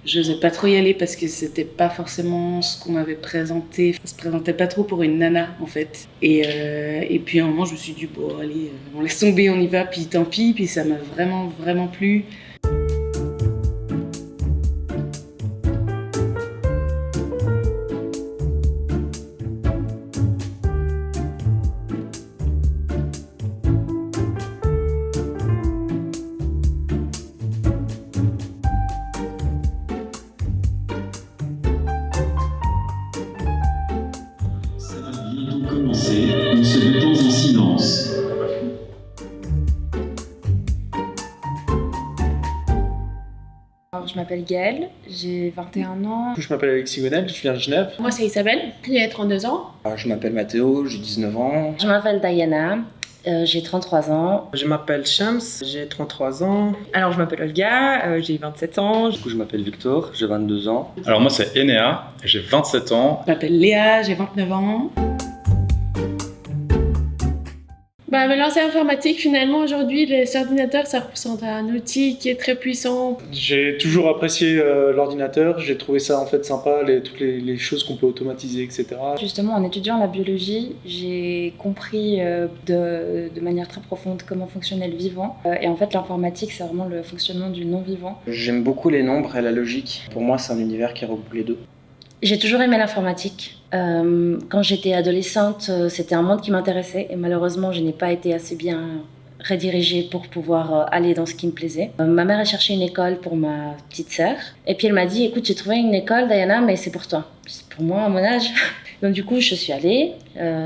Je n'osais pas trop y aller parce que c'était pas forcément ce qu'on m'avait présenté. Ça se présentait pas trop pour une nana en fait. Et puis à un moment je me suis dit bon allez, on laisse tomber, on y va, puis tant pis. Puis ça m'a vraiment plu. On se détend en silence. Alors, je m'appelle Gaëlle, j'ai 21 ans. Je m'appelle Alexis Gonel, je viens de Genève. Moi, c'est Isabelle, j'ai 32 ans. Je m'appelle Mathéo, j'ai 19 ans. Je m'appelle Diana, j'ai 33 ans. Je m'appelle Shams, j'ai 33 ans. Alors, je m'appelle Olga, j'ai 27 ans. Du coup, je m'appelle Victor, j'ai 22 ans. Alors moi, c'est Enea, j'ai 27 ans. Je m'appelle Léa, j'ai 29 ans. Me lancer informatique, finalement, aujourd'hui, les ordinateurs, ça représente un outil qui est très puissant. J'ai toujours apprécié l'ordinateur, j'ai trouvé ça en fait sympa, toutes les choses qu'on peut automatiser, etc. Justement, en étudiant la biologie, j'ai compris de manière très profonde comment fonctionnait le vivant. Et en fait, l'informatique, c'est vraiment le fonctionnement du non-vivant. J'aime beaucoup les nombres et la logique. Pour moi, c'est un univers qui regroupe les deux. J'ai toujours aimé l'informatique. Quand j'étais adolescente, c'était un monde qui m'intéressait et malheureusement, je n'ai pas été assez bien redirigée pour pouvoir aller dans ce qui me plaisait. Ma mère a cherché une école pour ma petite sœur et puis elle m'a dit « Écoute, j'ai trouvé une école, Diana, mais c'est pour toi. » C'est pour moi, à mon âge. Donc du coup, je suis allée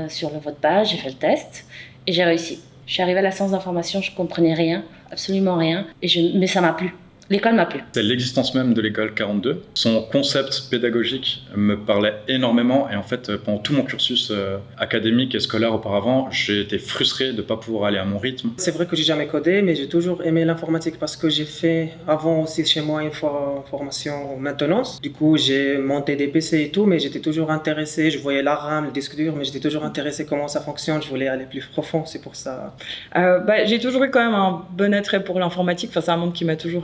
sur le vote base, j'ai fait le test et j'ai réussi. Je suis arrivée à la science d'information, je comprenais rien, absolument rien, mais ça m'a plu. L'école m'a plu. C'est l'existence même de l'école 42. Son concept pédagogique me parlait énormément et en fait, pendant tout mon cursus académique et scolaire auparavant, j'ai été frustré de ne pas pouvoir aller à mon rythme. C'est vrai que j'ai jamais codé, mais j'ai toujours aimé l'informatique parce que j'ai fait avant aussi chez moi une formation maintenance. Du coup, j'ai monté des PC et tout, mais j'étais toujours intéressé. Je voyais la RAM, le disque dur, mais j'étais toujours intéressé comment ça fonctionne. Je voulais aller plus profond, c'est pour ça. J'ai toujours eu quand même un bon attrait pour l'informatique. Enfin, c'est un monde qui m'a toujours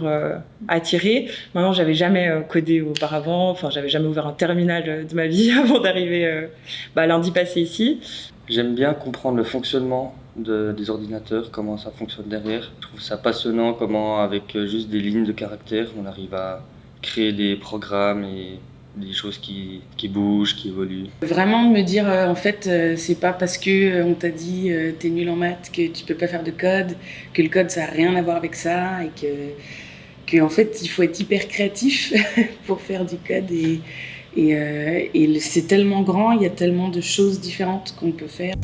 attirée. Maintenant, j'avais jamais codé auparavant. Enfin, j'avais jamais ouvert un terminal de ma vie avant d'arriver lundi passé ici. J'aime bien comprendre le fonctionnement des ordinateurs, comment ça fonctionne derrière. Je trouve ça passionnant comment, avec juste des lignes de caractère, on arrive à créer des programmes et des choses qui bougent, qui évoluent. Vraiment de me dire, en fait, c'est pas parce que on t'a dit t'es nul en maths que tu peux pas faire de code, que le code ça a rien à voir avec ça et que en fait il faut être hyper créatif pour faire du code et c'est tellement grand, il y a tellement de choses différentes qu'on peut faire.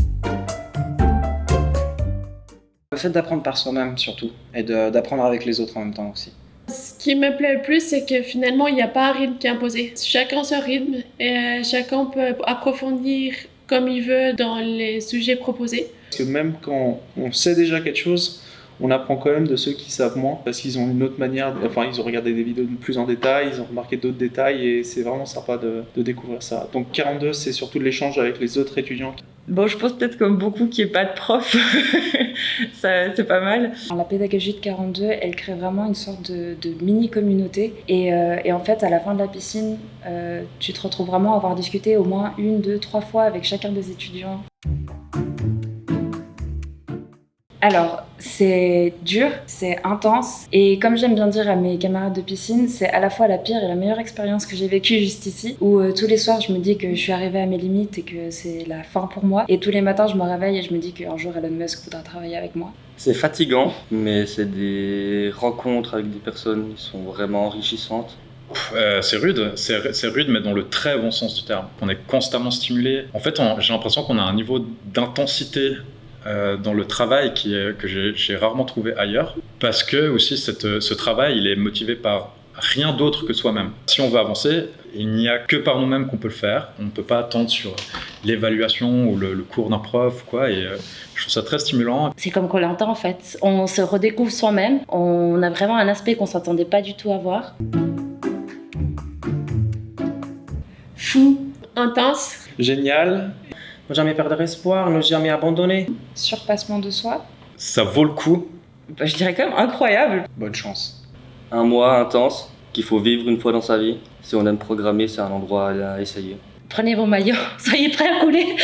Le fait d'apprendre par soi-même surtout et d'apprendre avec les autres en même temps aussi. Ce qui me plaît le plus, c'est que finalement, il n'y a pas un rythme qui est imposé. Chacun son rythme et chacun peut approfondir comme il veut dans les sujets proposés. Parce que même quand on sait déjà quelque chose, on apprend quand même de ceux qui savent moins parce qu'ils ont une autre manière, ils ont regardé des vidéos plus en détail, ils ont remarqué d'autres détails et c'est vraiment sympa de découvrir ça. Donc 42, c'est surtout l'échange avec les autres étudiants. Bon, je pense peut-être comme beaucoup qu'il n'y ait pas de prof, ça, c'est pas mal. La pédagogie de 42, elle crée vraiment une sorte de mini-communauté. Et en fait, à la fin de la piscine, tu te retrouves vraiment à avoir discuté au moins 1, 2, 3 fois avec chacun des étudiants. Alors, c'est dur, c'est intense, et comme j'aime bien dire à mes camarades de piscine, c'est à la fois la pire et la meilleure expérience que j'ai vécue juste ici, où tous les soirs je me dis que je suis arrivée à mes limites et que c'est la fin pour moi, et tous les matins je me réveille et je me dis qu'un jour Elon Musk voudra travailler avec moi. C'est fatigant, mais c'est des rencontres avec des personnes qui sont vraiment enrichissantes. C'est rude, mais dans le très bon sens du terme. On est constamment stimulé. En fait, j'ai l'impression qu'on a un niveau d'intensité dans le travail que j'ai rarement trouvé ailleurs, parce que aussi ce travail il est motivé par rien d'autre que soi-même. Si on veut avancer, il n'y a que par nous-mêmes qu'on peut le faire. On ne peut pas attendre sur l'évaluation ou le cours d'un prof, quoi. Et je trouve ça très stimulant. C'est comme Koh-Lanta en fait. On se redécouvre soi-même. On a vraiment un aspect qu'on ne s'attendait pas du tout à voir. Fou, intense. Génial. Ne jamais perdre espoir, ne jamais abandonner. Surpassement de soi. Ça vaut le coup. Je dirais quand même incroyable. Bonne chance. Un mois intense qu'il faut vivre une fois dans sa vie. Si on aime programmer, c'est un endroit à essayer. Prenez vos maillots, soyez prêts à couler.